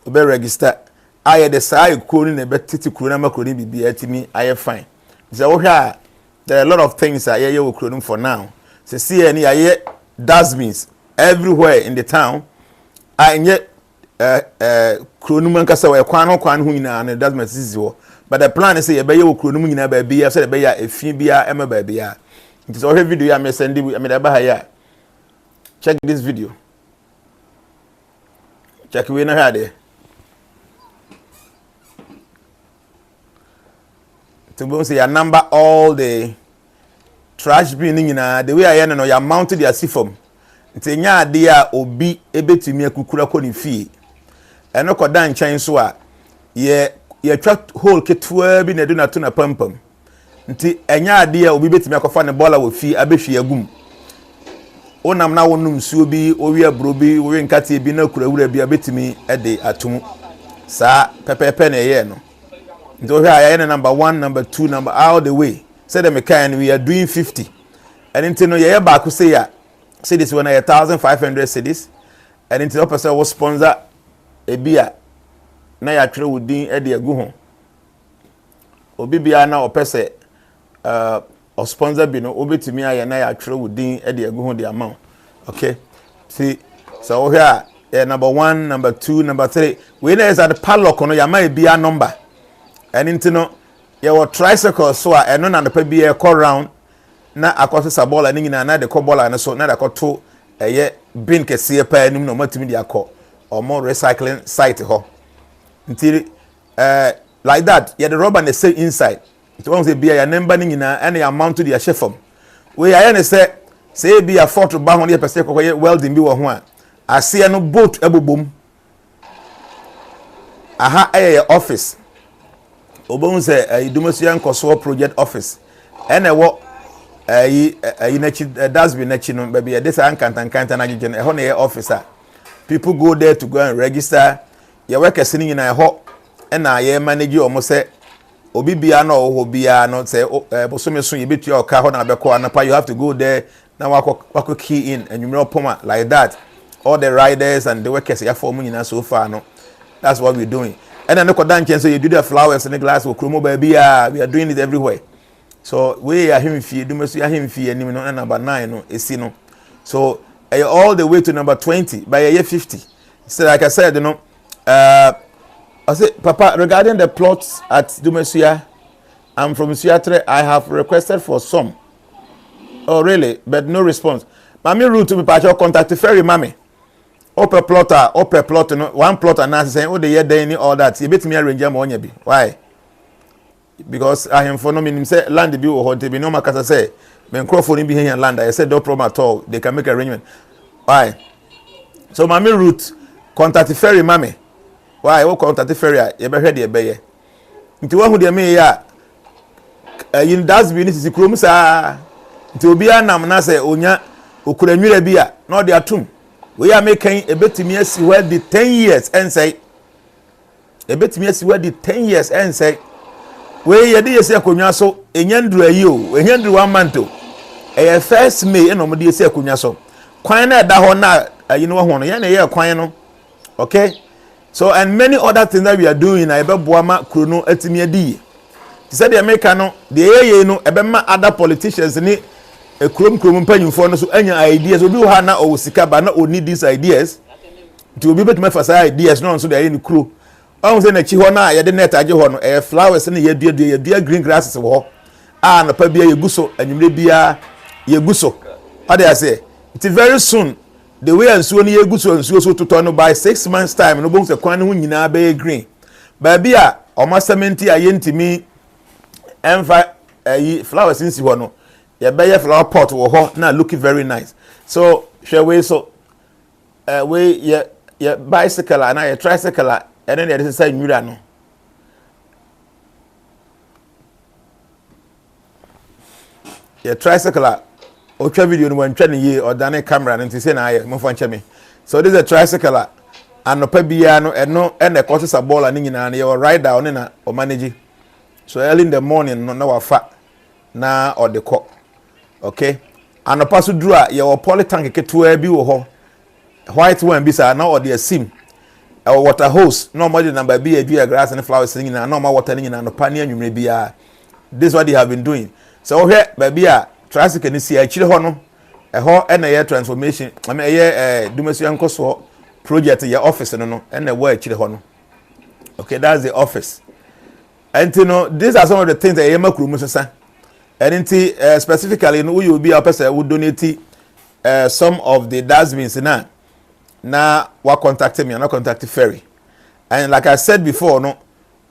Obi register. I the side crony be titi crony ma crony be atimi. I fine. So there are a lot of things that you will create for now. So see any dustbins everywhere in the town. And yet Kronum kasa we kwan hu nyina and dustbin is. But the plan is say you will Kronum nyina ba bia say be ya efin bia ema ba bia. It is already video I may send you check this video. Check we na here. To say you number all the trash bin the way I know you mounted your sifom. Nti nya ade a obi ebetumi akukura ko ni fie. Eno koda nchen so a ye twa hole ketwa bi na do na to na pampam. Nti enya ade a obi betumi akofa ne bola wo fie abehwe agum. Onam na wonum suo bi owi abro bi owi nkate bi na kurawura bi abetumi ede atum. Sa pepepe na ye no. Nti here I number 1, number 2, number all the way. Say the mechanic we are doing 50. And until no ye back who say this one 1,500 cities. And until person was sponsor a beer. Na ya try with din e de go home. Obi bia na opese or sponsor bi no obi timi aye na ya try with din e de go home the amount. Okay? See, so here number 1, number 2, number 3. We know is at the padlock no ya may be a number. And into no, you were tricycle so I no na the be a call round na akwase sabola ni nyina na de call ball and so na de to eye bin kese pa anim no matimi de akọ or more recycling site ho. Until like that, you the rubber and say inside. It won't say be a number ni nyina and the amount to the chefum. We are say be a 4 ba 100% ko welding bi wo ho a. Ase no boat ebobom. Aha office. Obon say Idumosian Koso project office. And what dustbin nechi no baby this ankanta na gigen e ho na officer. People go there to go and register. Your work is sitting in a hot na ye manage omo say obi bia na oho bia no say bosome so ye betu your car ho na beko anapa you have to go there na wako key in and you know poma like that. All the riders and the workers ya for nyina so far no. That's what we're doing. And then the Kodan so you do the flowers and the glass of Kromo baby, we are doing it everywhere. So we are him fee, do must him fee and number 9 no is no. So all the way to number 20 by a year 50. So like I said, you know, I said, Papa, regarding the plots at Dumesia, I'm from Seattle. I have requested for some. Oh, really? But no response. Mami route to be part of contact ferry, Mammy. Upper plot, no, one plot and answer saying, oh, the year day, all that. You bet me arrange them on you be. Why? Because I am for no meaning say land the bill or to be no matter say, when Crawford be here in land, I said no problem at all. They can make arrangement. Why? So, Mammy route, contact ferry, Mammy. Why? Oh, contact ferry, you better head your bay. Into one who they may, in that's business is crumbs, to be a namna say, Onya, who could a beer, not their tomb. We are making a bit to me see where the 10 years and say a bit to me see where the 10 years and say where you did say kunyaso enyandru ayo enyandru 1 month e first May and omodi say kunyaso kwan na da ho na you know ho no ya na ye kwan no. Okay, so and many other things that we are doing na ebeboa ma krono atimi adi said the America no the ye no ebema other politicians ni a krom mpanyimfo no so anya ideas obi ha na o sika ba na o need these ideas to be better for ideas no so dey ni kro on say na chi ho na ye de net age ho no flowers na ye dua green grasses ho na pa bia ye guso anyimre bia ye guso what they say it is very soon the way ansuo ni ye guso so to no by 6 months time no bo se kwan ho nyina ba green ba bia o ma cementi aye ntimi emfa flowers nsi ho no your bay flower pot wo ho na look very nice. So shall we so we your bicycle and your tricycle and then there is say nyura no. Your tricycle o twa video no wan twa ne ye or dane camera no nti say na aye mo fo nche me. So this is a tricycle and no pa bia no eno e ko sa ball ani nyina na your rider on na o manage. So early in the morning no na wafa na or the co. Okay, and a pass through your polytank ketua bi wo ho white one bisa na or the sim our water hose no more number be a grass and flowers singing and no more water ning and no pani anwumre bia. This is what they have been doing. So here baby a tricycle ni si a chire ho no e ho e na ye transformation I mean ye Dumesia nkoso project your office no no e na wo a chire ho no. Okay, that's the office. And you know these are some of the things that you makru musasa. And specifically, you will be a person who donate some of the dustbins now what contacted me and not contacted Ferry. And like I said before, no,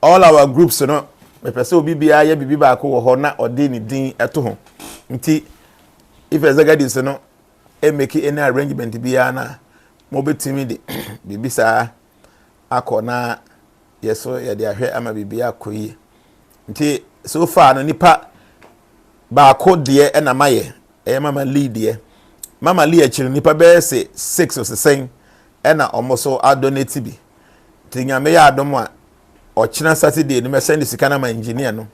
all our groups, you know, the person will be a baby back or not or din at home. If there's a guy this, you know, and make any arrangement to be ana mobile timid, baby sa akona, yes, so yeah, they are here. I'm a baby a koi. So far, no nipa. Ba ko de e na maye e mama lead de mama lee akiri nipa be say 6 or 7 e na omoso adonate bi tinya me ya adom a o kina Saturday ni me send sika na ma engineer no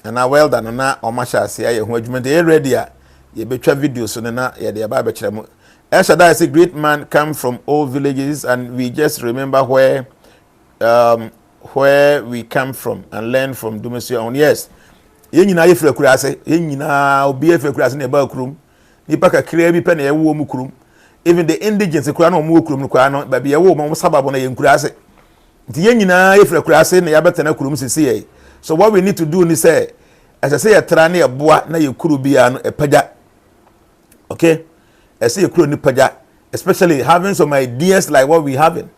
na well done na o ma sha ase aye ho adwuma de ready a ye betwa videos no na ye de ba kire mu Eshada is a great man come from all villages and we just remember where we come from and learn from Dumesia on. Yes, yenyina yefra kurase yenyina obi yefra kurase na ba kurum nipa kakra bi pe na yewo mu kurum even the indigenous kura na omo kurum kura no ba bi yewo mo sababo na yenkurase nti yenyina yefra kurase na yabeta na kurum sisi ye. So what we need to do ni say as I say etra na eboa na yekuru bia no epaja. Okay, I say yekuru ni paja, especially having some ideas like what we having.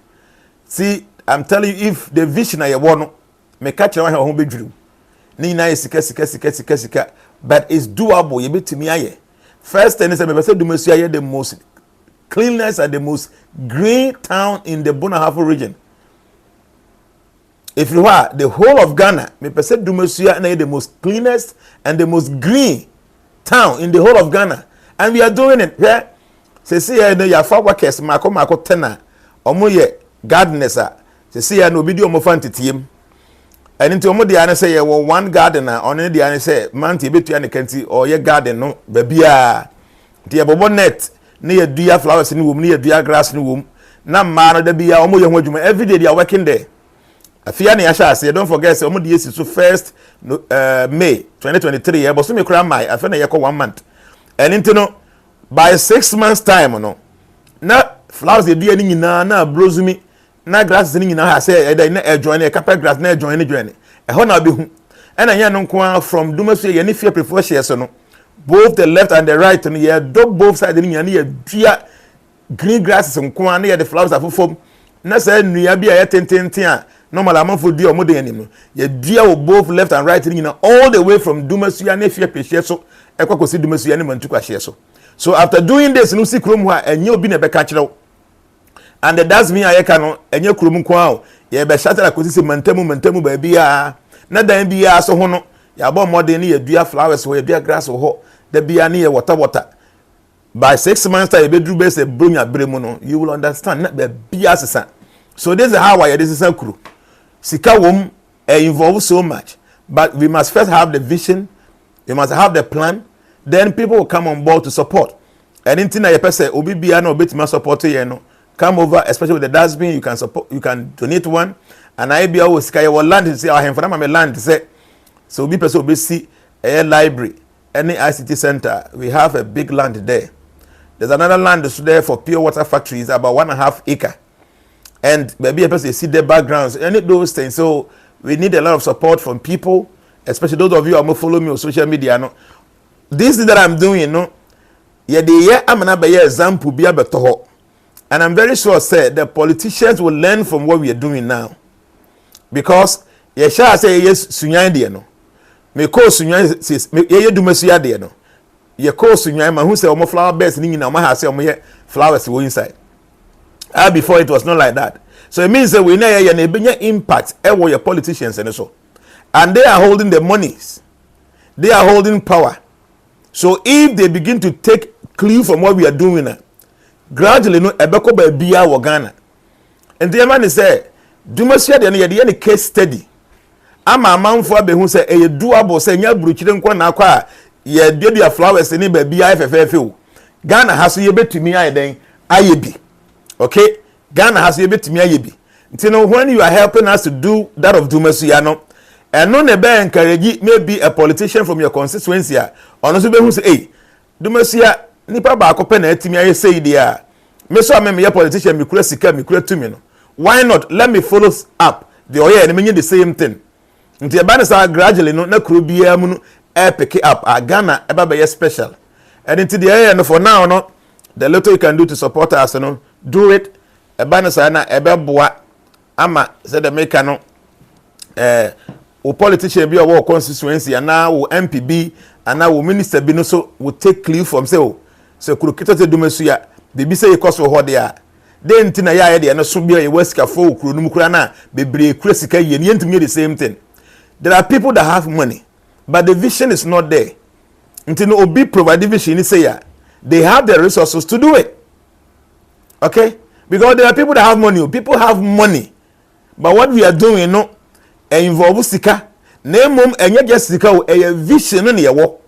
See, I'm telling you, if the vision I want me catch one ho be dream ni na sika but it's doable. You bet me aye. First thing is me say Dumesia the most cleanest and the most green town in the Bonahafo region. If you are the whole of Ghana, me say Dumesia na the most cleanest and the most green town in the whole of Ghana, and we are doing it. Yeah, say no ya fa workers mako tena omo ye gardeners a say no bi di omo fan titiem and into omo dia ne say one gardener on the dia ne say man ti betua ne kanti or ye garden no ba bia dia bobo net ne ye dua flowers ni wom ne ye dua grass ni wom na ma no da bia omo ye ho adwuma every day they are working there afia ne yasha say don't forget say omo die si so 1st May 2023 e bo so me kura mai afia na ye ko 1 month and into no by 6 months time no na flowers they dua ni nyina na brozumi na grass ni nyina ha say e na join e carpet grass na join e ho na be hu e na ye no nko from dumasu ye ni fear prefer share so no both the left and the right no ye do both side ni nyina ye dua green grasses nko na ye the flowers afofom na say nua bi a ye tententen a normal amafo dua o mo de anim no ye dua o both left and right ni nyina all the way from dumasu ya na fear pressure so e kwakosi dumasu ya ni mantuka share so after doing this no sikrom ho a enye obi na be ka kire and that's me ayeka no enye kurom ko a ye be shatter akosi se mantamu ba bia na dan bia so ho no ya bo modern ne ye dua flowers ho ye dua grass ho da bia ne ye water by 6 months time be dru be se bronya bremu no you will understand na be bia sesa so this is how I this is kuru sika wom involve so much but we must first have the vision, we must have the plan, then people will come on board to support. And anything that you say obi bia na obetima support ye no come over, especially with the dustbin. You can support, you can donate one. And Ayebiafo sky your land to say our hand for my land to say so be person be see a library, any ICT center. We have a big land there. There's another land that's there for pure water factories, about 1.5 acre. And maybe a person see their backgrounds, any those things. So we need a lot of support from people, especially those of you who are following me on social media. No, this is that I'm doing, no. Yeah, the year I'm gonna be example be a better. And I'm very sure said the politicians will learn from what we are doing now. Because ye shall say yes sunyan de no. Me ko sunyan says ye do mesia de no. Ye ko sunyan ma hu say omo flower beds ni nyina ma ha say omo ye flowers wo inside. Before it was not like that. So it means that we know ye na benya impact e wo your politicians and so. And they are holding the monies. They are holding power. So if they begin to take clue from what we are doing now, gradually no ebeko ba bia wo Ghana. And the man say dumasia de no ye de case study. Ama amanfo abehu say e doable say nya buruchire nko na akwa ye dua flowers ni ba bia fefefe o. Ghana has ye betumi aye den ayebi. Okay? Ghana has ye betumi ayebi. Ntino when you are helping us to do that of dumasia no and no ne be encourage maybe a politician from your constituency ono so behu say eh dumasia nipa ba akopɛ na atimi aye say dia me so am me politician me kura sika me kura tumi no why not let me follow up the oye and me the same thing nti e ba ne sa gradually no na kuro bia mu no e pick it up Ghana e ba be special and nti the area no for now no the little you can do to support us no do it e ba ne sa na e be boa ama say the make no o politician bi o constituency and now o MPB and now o minister bi no so will take clue from say o so kuro kita te dumesuya bibi say ikoso ho de a de ntina ya de no so bia ye wasika fo kuro num kura na bebre kura sika ye ne ntumi the same thing. There are people that have money but the vision is not there. Ntino obi provide vision ni say ya they have the resources to do it. Okay? Because there are people that have money. People have money. But what we are doing no involve sika. Nemum enye just sika o a vision no ye wo.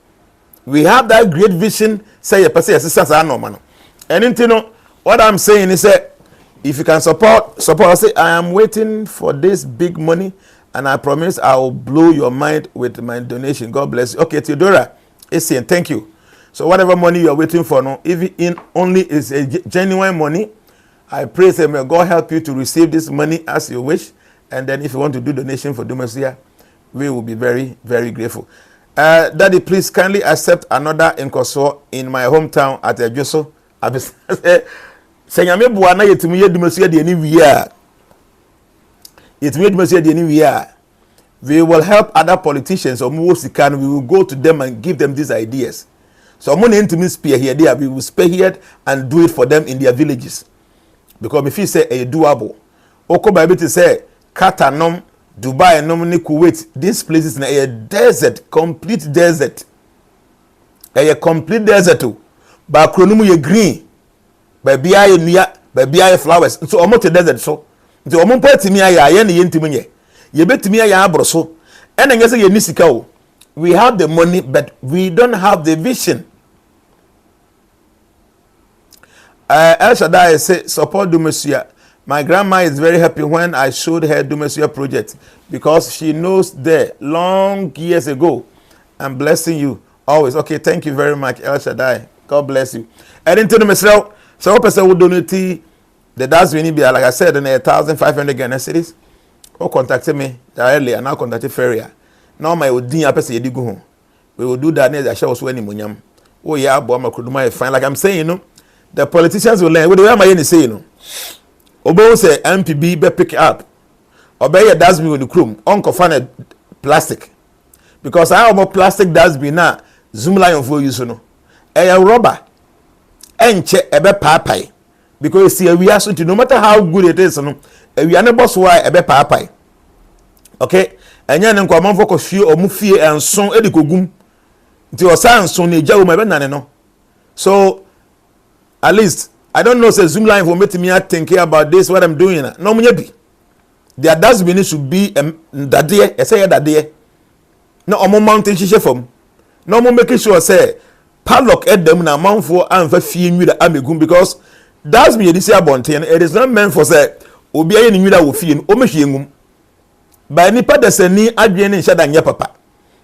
We have that great vision say a person assistance are normal. And ntino what I'm saying is that if you can support I say I am waiting for this big money and I promise I will blow your mind with my donation. God bless you. Okay, Theodora, Essien, thank you. So whatever money you are waiting for no, if in only is a genuine money, I pray that may God help you to receive this money as you wish. And then if you want to do donation for Dumasia, we will be very, very grateful. Daddy, please kindly accept another inkoso in my hometown at Ejoso. Senyame buana yetumi Dumasia de ni wiya. Yetumi Dumasia de ni wiya. We will help other politicians or we will go to them and give them these ideas. So money into spear here there, we will spear here and do it for them in their villages. Because if you say a doable, Oko Bible to say Qatar, Dubai, and Kuwait, these places are a desert, complete desert. A complete desert too. But Kronumu ye green. By BI flowers. So almost a desert so. So almost part me I yen ye betimi ya abroso ena ngese ye nisika o. We have the money but we don't have the vision. El Shaddai say support Dumesia. My grandma is very happy when I showed her Dumesia project because she knows there long years ago. I'm blessing you always. Okay, thank you very much, El Shaddai. God bless you. And into the Mesrel, so what person would donate the dustbin be like I said in 1,500 Ghana cedis. Or contacted me directly and now contacted Ferrier. Now my Odin person you go home. We will do that next I shall also any munyam. Oh yeah, boy, my kuduma is fine. Like I'm saying, you know, the politicians will learn. What do I say, you know? Obo say MPB be pick up. Obey your dustbin with the chrome. Uncle find plastic. Because I have more plastic dustbin now. Zoom line for you so no. A rubber. Enche ebe papai. Because you see we are so no matter how good it is no. We are not boss why ebe papai. Okay? Enya ne nkwa manfo ko fie o mu fie enson e de kogum. Nti o san son ne jawo ma be nane no. So at least I don't know say Zoom line for me thinking about this what I'm doing. No munye bi. Their dustbin should be dade, say dade. No omo mountain shishe from. No mo making sure say padlock at them na manfo anfa fie nwira amegum because dustbin this year bonten it is not meant for say obi aye ni nwira wo fie o mehwie ngum. Ba nipa desani adwen ne nhyada nya papa.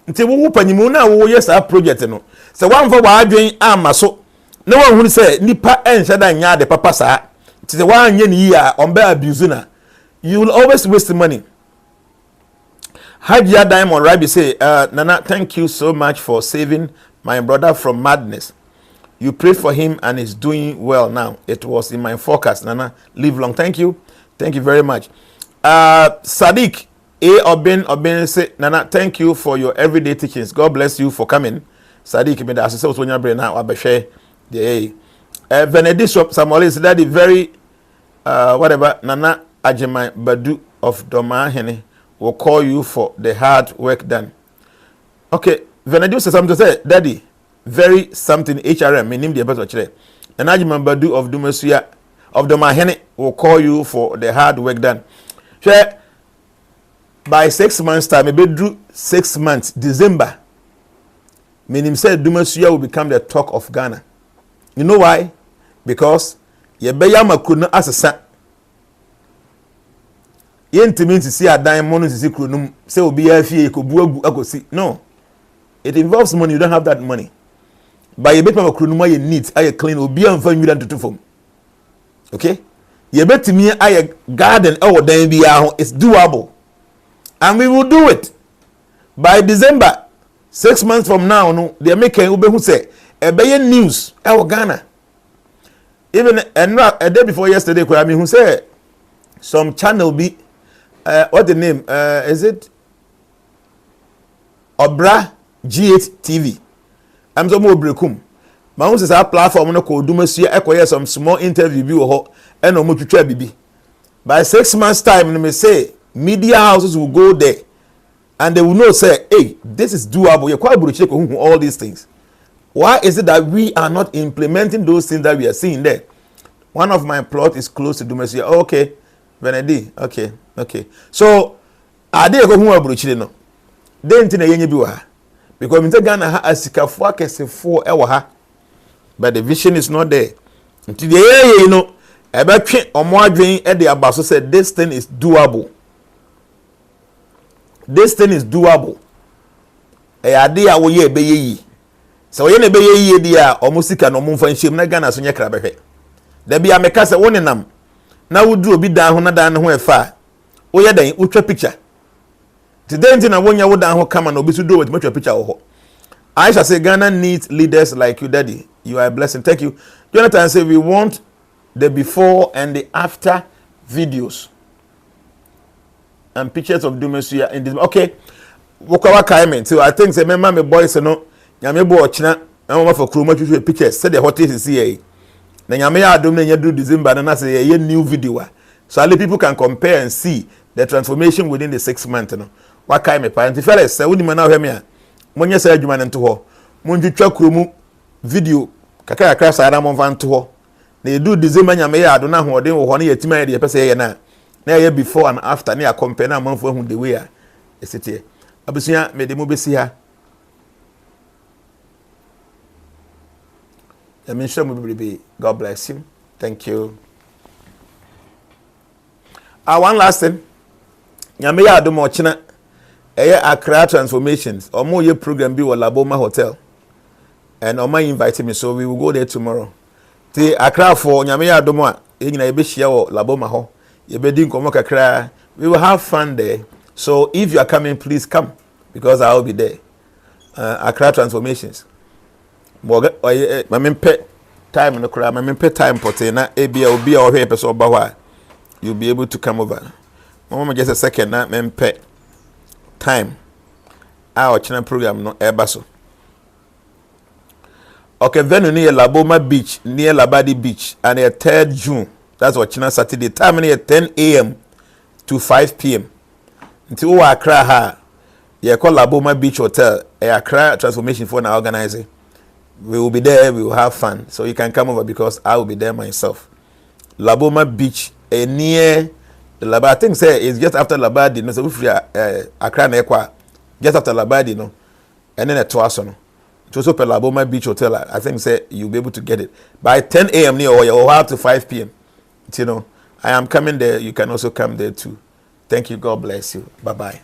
Nti wo panyimu na wo yes a project no. Se wanfa wa adwen amaso na wan hunu say nipa enhyada nya de papa saa. Nti se wan nya ni ya on be abuse na. You will always waste money. Hajia Diamond Rabi say, Nana, thank you so much for saving my brother from madness. You prayed for him and he's doing well now. It was in my forecast. Nana, live long. Thank you. Thank you very much. Sadiq Obin say, Nana, thank you for your everyday teachings. God bless you for coming. Sadiq, me da asese so nya brain now abehwe the Benedict Samuel is that very whatever Nana Ajimai Badu of Domahene will call you for the hard work done. Okay, Venedius says something to say, Daddy, very something HRM, my name the better chile. And Ajimai Badu of Dumesia of Domahene will call you for the hard work done. Share by 6 months' time, maybe do 6 months, December. Meaning said Dumesia will become the talk of Ghana. You know why? Because Yebeyama could not assess. Yentimi see a diamond to see kronum say obi afie ko buagu akosi. No, it involves money. You don't have that money. But you bet my kronum aye neat, aye clean, obi amfa nwira ntutu fom. Okay, you bet me aye garden or dan bia ho. It's doable, and we will do it by December. 6 months from now, no, they are making ube who say a news our Ghana. Even a day before yesterday, I mean, who say some channel be. What the name? Is it Obra G8 TV? I'm so more breakum. My own says our platform no called Dumesia. I could some small interview be or and no much bibi. By 6 months' time, they may say media houses will go there and they will know say, hey, this is doable. You're quite able to check all these things. Why is it that we are not implementing those things that we are seeing there? One of my plot is close to Dumesia. Okay. Venedi, okay. So, I did go home about Chile no. Then tina yenye biwa. Because Mr. Ghana ha asikafu akese for ewa ha. But the vision is not there. Until the you know, ebe twen omo adwen e de abaso said this thing is doable. This thing is doable. E ade a wo ye ebe yi. So ye na ebe yi dia omo sika no mo mfa nhyem na Ghana so nye kra behwe. Da bia meka se woni nam na wudru obi dan ho na dan ho efa wo ye dan utwa picture today nti na wonya wo dan ho kama na obi su do with matwa picture wo ho. Aisha say Ghana needs leaders like you, Daddy. You are a blessing. Thank you. Jonathan say we want the before and the after videos and pictures of Dumesia in this. Okay, wokawa kaimen. So I think say remember my boys no nyame bo ochina na mo for kroma twetwe pictures say the hottest is here. Na nyame ya adom na nya do December na say ye new video. So all people can compare and see the transformation within the 6 months no. Wakai me pa nti fellas say woni mana hwem a monye say adwuma nto ho. Monjitwa kromu video kaka kra sa na monfa nto ho. Na edu December nyame ya adom na hoden wo ho na yetima ye de pese ye na. na ye before and after na compare na manfo hu the way a esete abusia me de mo besi ha I mean sure mo be God bless you. Thank you. One last thing. Nyame ya adom ochina Accra Transformations. Omo ye program bi wo Laboma Hotel. And Oma invited me, so we will go there tomorrow. The Accra for Nyame ya adom a nyina ye be hia wo Laboma ho. Ye be din komo kakra. We will have fun there. So if you are coming, please come because I will be there. Accra Transformations. My mempe time no kra, my mempe time pote na ebia obi a ohwe person oba ho a you'll be able to come over. Mama just a second na mempe time. Our channel program no eba so. Okay, venue near Laboma Beach, near Labadi Beach, and a 3rd June. That's what China Saturday. Time near 10 a.m. to 5 p.m. Until we Accra ha, you call Laboma Beach Hotel, a Accra Transformation for now organizing. We will be there. We will have fun. So you can come over because I will be there myself. Laboma Beach, near the Labadi. I think say it's just after Labadi. No, so if you Accra Nekwa, just after Labadi, no, and then a Twasono. To also Laboma Beach Hotel. I think say you'll be able to get it by 10 a.m. near or you have to 5 p.m. You know, I am coming there. You can also come there too. Thank you. God bless you. Bye bye.